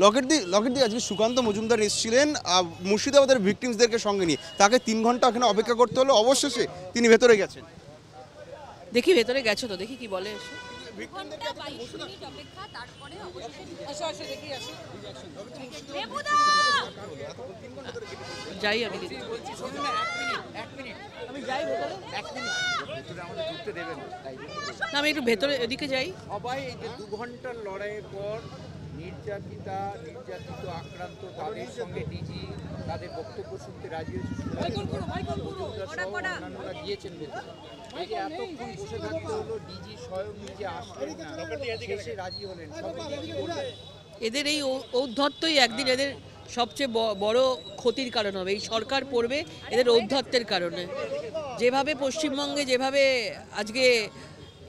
লকেটদি আজকে সুকান্ত মজুমদার এসেছিলেন মুর্শিদাবাদের ভিকটিমসদেরকে সঙ্গে নিয়ে। তাকে 3 ঘন্টা এখানে অপেক্ষা করতে হলো, অবশেষে তিনি ভেতরে গেছেন। দেখি ভেতরে গেছো তো, দেখি কি বলে। যাই আমি আমি একটু ভেতরে এদিকে যাই। সবাই এই যে 2 ঘন্টার লড়াইয়ের পর নির্যাতিত আক্রান্ত তাদের সঙ্গে ডিজি তাদের বক্তব্য শুনতে রাজি অন্যান্যরা গিয়েছেন ভেতরে। এই যে এতক্ষণ বসে থাকতে হলো, ডিজি স্বয়ং নিজে আসলেন না, শেষে রাজি হলেন। এদের এই ঔদ্ধত্যই একদিন এদের সবচেয়ে বড় ক্ষতির কারণ হবে। এই সরকার পড়বে এদের ঔদ্ধত্যের কারণে। যেভাবে পশ্চিমবঙ্গে যেভাবে আজকে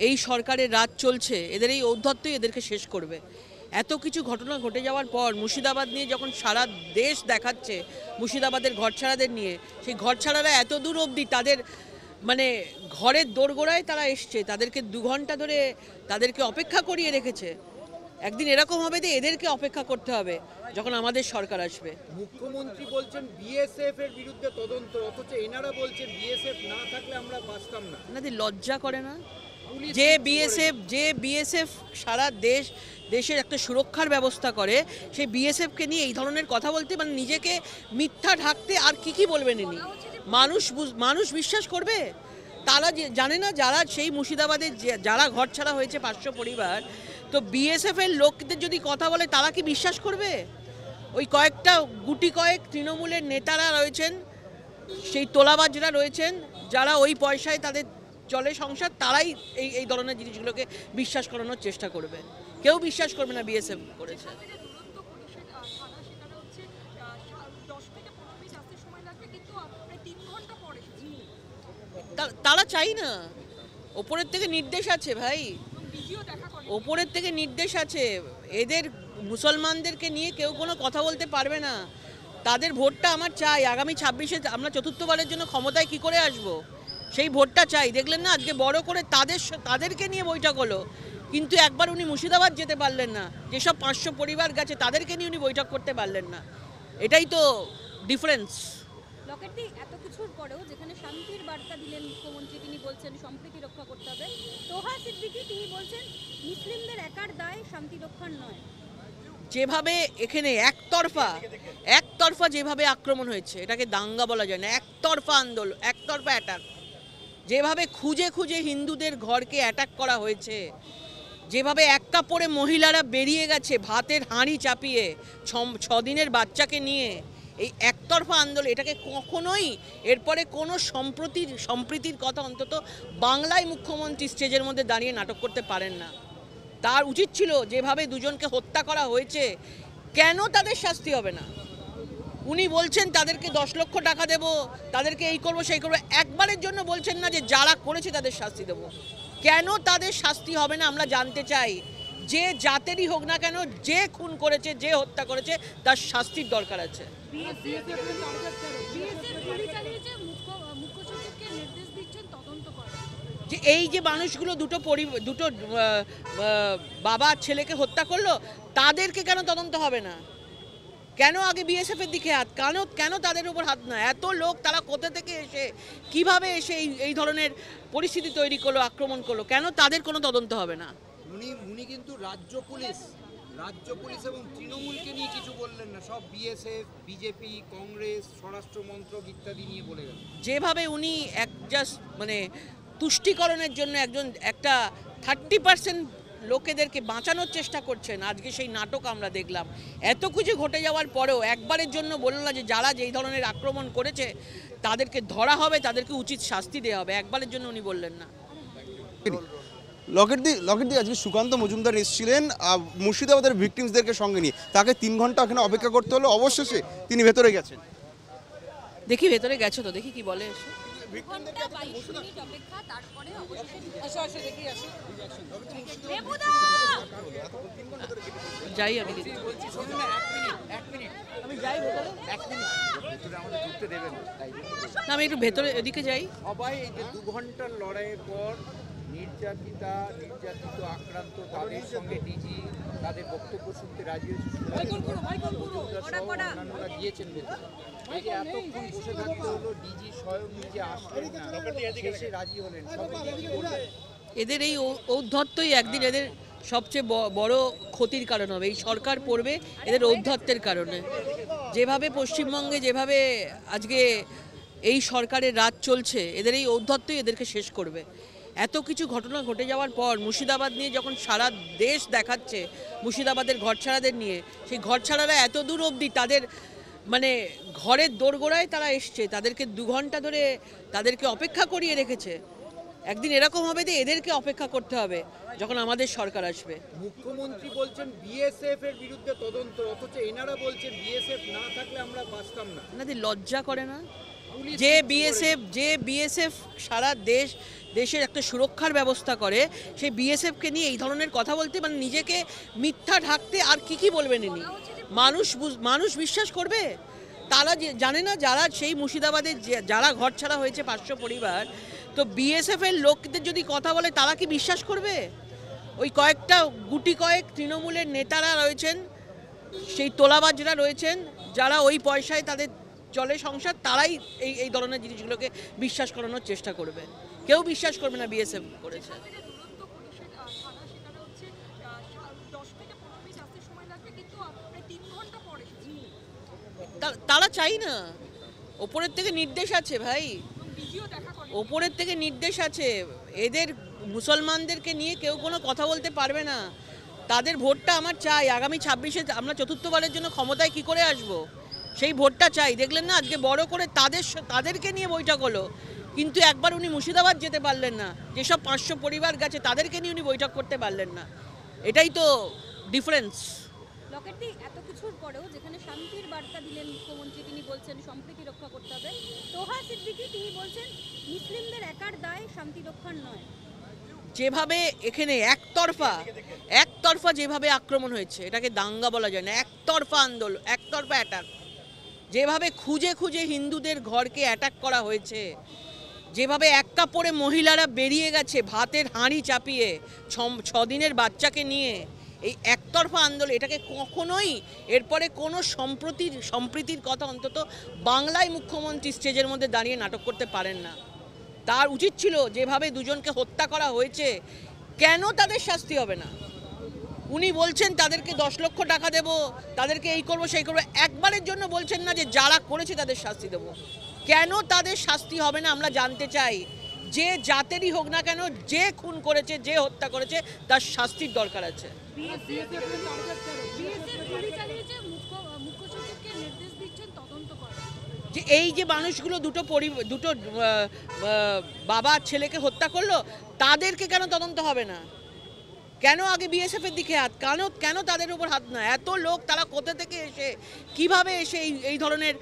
এই সরকারের রাজ চলছে, এদের এই ঔদ্ধত্যই এদেরকে শেষ করবে। এত কিছু ঘটনা ঘটে যাওয়ার পর মুর্শিদাবাদ নিয়ে যখন সারা দেশ দেখাচ্ছে মুর্শিদাবাদের ঘরছাড়াদের নিয়ে, সেই ঘরছাড়ারা এত দূর অবধি তাদের মানে ঘরের দোরগোড়ায় তারা এসছে, তাদেরকে 2 ঘন্টা ধরে তাদেরকে অপেক্ষা করিয়ে রেখেছে। একদিন এরকম হবে যে এদেরকে অপেক্ষা করতে হবে যখন আমাদের সরকার আসবে। মুখ্যমন্ত্রী বলছেন বিএসএফ এর বিরুদ্ধে তদন্ত, অথচ এনারা বলছেন বিএসএফ না থাকলে আমরা বাঁচতাম না। আপনাদের লজ্জা করে না? যে বিএসএফ সারা দেশের একটা সুরক্ষার ব্যবস্থা করে, সেই বিএসএফকে নিয়ে এই ধরনের কথা বলতে, মানে নিজেকে মিথ্যা ঢাকতে আর কি বলবেন ইনি? মানুষ বিশ্বাস করবে? তারা জানে না, যারা সেই মুর্শিদাবাদের যারা ঘর ছাড়া হয়েছে 500 পরিবার, তো বিএসএফ এর লোকদের যদি কথা বলে তারা কি বিশ্বাস করবে? ওই কয়েকটা গুটি কয়েক তৃণমূলের নেতারা রয়েছেন, সেই তোলাবাজরা রয়েছেন, যারা ওই পয়সায় তাদের চলে সংসার, তারাই এই ধরনের জিনিসগুলোকে বিশ্বাস করানোর চেষ্টা করবে। কেউ বিশ্বাস করবে না বিএসএফ করেছে। তারা চাই না, ওপরের থেকে নির্দেশ আছে ভাই, ওপরের থেকে নির্দেশ আছে। এদের মুসলমানদেরকে নিয়ে কেউ কোনো কথা বলতে পারবে না। তাদের ভোটটা আমার চাই। আগামী 26-এ আমরা চতুর্থবারের জন্য ক্ষমতায় কি করে আসব, সেই ভোটটা চাই। দেখলেন না আজকে বড় করে তাদেরকে নিয়ে বৈঠক হলো, কিন্তু একবার উনি মুর্শিদাবাদ যেতে পারলেন না। যেসব 500 পরিবার গেছে তাদেরকে নিয়ে উনি বৈঠক করতে পারলেন না। এটাই তো ডিফারেন্স। লকেটদি এত কিছুর পরেও যেখানে শান্তির বার্তা দিলেন মুখ্যমন্ত্রী, তিনি বলছেন সম্প্রীতি রক্ষা করতে হবে। তোহা সিদ্দিকী তিনি বলছেন মুসলিমদের একার দায় শান্তি রক্ষার নয়। যেভাবে এখানে একতরফা যেভাবে আক্রমণ হয়েছে, এটাকে দাঙ্গা বলা যায় না, একতরফা আন্দোলন, একতরফা অ্যাটাক। যেভাবে খুঁজে খুঁজে হিন্দুদের ঘরকে অ্যাটাক করা হয়েছে, যেভাবে এক কাপড়ে মহিলারা বেরিয়ে গেছে ভাতের হাঁড়ি চাপিয়ে 6 দিনের বাচ্চাকে নিয়ে, এই একতরফা আন্দোলন, এটাকে কখনোই এরপরে কোনো সম্প্রীতির কথা অন্তত বাংলায় মুখ্যমন্ত্রী স্টেজের মধ্যে দাঁড়িয়ে নাটক করতে পারেন না। তার উচিত ছিল, যেভাবে দুজনকে হত্যা করা হয়েছে, কেন তাদের শাস্তি হবে না? উনি বলছেন তাদেরকে 10 লক্ষ টাকা দেব, তাদেরকে এই করবো সেই করবো, একবারের জন্য বলছেন না যে যারা করেছে তাদের শাস্তি দেব। কেন তাদের শাস্তি হবে না আমরা জানতে চাই। যে জাতেরই হোক না কেন, যে খুন করেছে, যে হত্যা করেছে, তার শাস্তির দরকার আছে। যে এই যে মানুষগুলো দুটো বাবা ছেলেকে হত্যা করলো, তাদেরকে কেন তদন্ত হবে না? কেন আগে বিএসএফ এর দিকে হাত, কেন তাদের উপর হাত না? এত লোক তারা কোথা থেকে এসে কিভাবে এসে এই ধরনের পরিস্থিতি তৈরি করলো, আক্রমণ করলো, কেন তাদের কোনো তদন্ত হবে না? উনি কিন্তু রাজ্য পুলিশ এবং তৃণমূলকে নিয়ে কিছু বললেন না, সব বিএসএফ, বিজেপি, কংগ্রেস, স্বরাষ্ট্র মন্ত্রক ইত্যাদি নিয়ে বলে গেলেন। যেভাবে উনি মানে তুষ্টিকরণের জন্য একটা 30% লোকেদেরকে বাঁচানোর চেষ্টা করছেন, আজকে সেই নাটক আমরা দেখলাম। এত কিছু ঘটে যাওয়ার পরেও একবারের জন্য বলল না যে যারা যেই ধরনের আক্রমণ করেছে তাদেরকে ধরা হবে, তাদেরকে উচিত শাস্তি দেওয়া হবে। একবারের জন্য উনি বললেন না। লকেটদি আজকে সুকান্ত মজুমদার এসেছিলেন মুর্শিদাবাদের ভিকটিমসদেরকে সঙ্গে নিয়ে। তাকে 3 ঘন্টা এখানে অপেক্ষা করতে হলো, অবশেষে তিনি ভেতরে গেছেন। দেখি ভেতরে গেছো তো, দেখি কি বলে। যাই আমি আমি একটু ভেতরে এদিকে যাই। সবাই এই যে 2 ঘন্টার লড়াইয়ের পর নির্যাতিত আক্রান্ত তাদের সঙ্গে ডিজি তাদের বক্তব্য শুনতে রাজি হয়েছে, অন্যান্যরা গিয়েছেন ভেতরে। একে এতক্ষণ বসে থাকতে হলো, ডিজি স্বয়ং নিজে আসলেন না, শেষে রাজি হলেন। সব কি বলবেন? এদের এই ঔদ্ধত্যই একদিন এদের সবচেয়ে বড় ক্ষতির কারণ হবে। এই সরকার পড়বে এদের ঔদ্ধত্যের কারণে। যেভাবে পশ্চিমবঙ্গে যেভাবে আজকে এই সরকারের রাজ চলছে, এদের এই ঔদ্ধত্যই এদেরকে শেষ করবে। এত কিছু ঘটনা ঘটে যাওয়ার পর মুর্শিদাবাদ নিয়ে যখন সারা দেশ দেখাচ্ছে মুর্শিদাবাদের ঘরছাড়াদের নিয়ে, সেই ঘরছাড়ারা এত দূর অবধি তাদের মানে ঘরের দোরগোড়ায় তারা এসছে, তাদেরকে 2 ঘন্টা ধরে তাদেরকে অপেক্ষা করিয়ে রেখেছে। একদিন এরকম হবে যে এদেরকে অপেক্ষা করতে হবে যখন আমাদের সরকার আসবে। মুখ্যমন্ত্রী বলছেন বিএসএফ এর বিরুদ্ধে তদন্ত, অথচ এনারা বলছেন বিএসএফ না থাকলে আমরা বাঁচতাম না। আপনাদের লজ্জা করে না? পুলিশ যে বিএসএফ সারা দেশের একটা সুরক্ষার ব্যবস্থা করে, সেই বিএসএফকে নিয়ে এই ধরনের কথা বলতে, মানে নিজেকে মিথ্যা ঢাকতে আর কি বলবেন ইনি? মানুষ বিশ্বাস করবে? তারা জানে না, যারা সেই মুর্শিদাবাদে যারা ঘরছাড়া হয়েছে 500 পরিবার, তো বিএসএফ এর লোকদের যদি কথা বলে তারা কি বিশ্বাস করবে? ওই কয়েকটা গুটি কয়েক তৃণমূলের নেতারা রয়েছেন, সেই তোলাবাজরা রয়েছেন, যারা ওই পয়সায় তাদের চলে সংসার, তারাই এই ধরনের জিনিসগুলোকে বিশ্বাস করানোর চেষ্টা করবে। কেউ বিশ্বাস করবে না বিএসএফ করেছে। তারা চাই না, ওপরের থেকে নির্দেশ আছে ভাই, ওপরের থেকে নির্দেশ আছে। এদের মুসলমানদেরকে নিয়ে কেউ কোনো কথা বলতে পারবে না। তাদের ভোটটা আমার চাই। আগামী 26-এ আমরা চতুর্থবারের জন্য ক্ষমতায় কি করে আসব, সেই ভোটটা চাই। দেখলেন না আজকে বড় করে তাদেরকে নিয়ে বৈঠক হলো, কিন্তু একবার উনি মুর্শিদাবাদ যেতে পারলেন না। যেসব 500 পরিবার গেছে তাদেরকে নিয়ে উনি বৈঠক করতে পারলেন না। এটাই তো ডিফারেন্স। লকেটদি, এত কিছুর পরেও যেখানে শান্তির বার্তা দিলেন মুখ্যমন্ত্রী, তিনি বলছেন সম্প্রীতি রক্ষা করতে হবে। তোহা সিদ্দিকী তিনি বলছেন মুসলিমদের একার দায় শান্তি রক্ষার নয়। যেভাবে এখানে একতরফা যেভাবে আক্রমণ হয়েছে, এটাকে দাঙ্গা বলা যায় না, একতরফা আন্দোলন, একতরফা অ্যাটাক। যেভাবে খুঁজে খুঁজে হিন্দুদের ঘরকে অ্যাটাক করা হয়েছে, যেভাবে এক কাপড়ে মহিলারা বেরিয়ে গেছে ভাতের হাঁড়ি চাপিয়ে 6 দিনের বাচ্চাকে নিয়ে, এই একতরফা আন্দোলন, এটাকে কখনোই এরপরে কোনো সম্প্রীতির কথা অন্তত বাংলায় মুখ্যমন্ত্রী স্টেজের মধ্যে দাঁড়িয়ে নাটক করতে পারেন না। তার উচিত ছিল, যেভাবে দুজনকে হত্যা করা হয়েছে, কেন তাদের শাস্তি হবে না? উনি বলছেন তাদেরকে 10 লক্ষ টাকা দেব, তাদেরকে এই করবো সেই করবো, একবারের জন্য বলছেন না যে যারা করেছে তাদের শাস্তি দেব। কেন তাদের শাস্তি হবে না আমরা জানতে চাই। যে জাতেরই হোক না কেন, যে খুন করেছে, যে হত্যা করেছে, তার শাস্তির দরকার আছে। যে এই যে মানুষগুলো দুটো বাবা ছেলেকে হত্যা করলো, তাদেরকে কেন তদন্ত হবে না? কেন আগে বিএসএফ এর দিকে হাত, কেন তাদের উপর হাত না? এত লোক তারা কোথা থেকে এসে, কিভাবে এসে এই ধরনের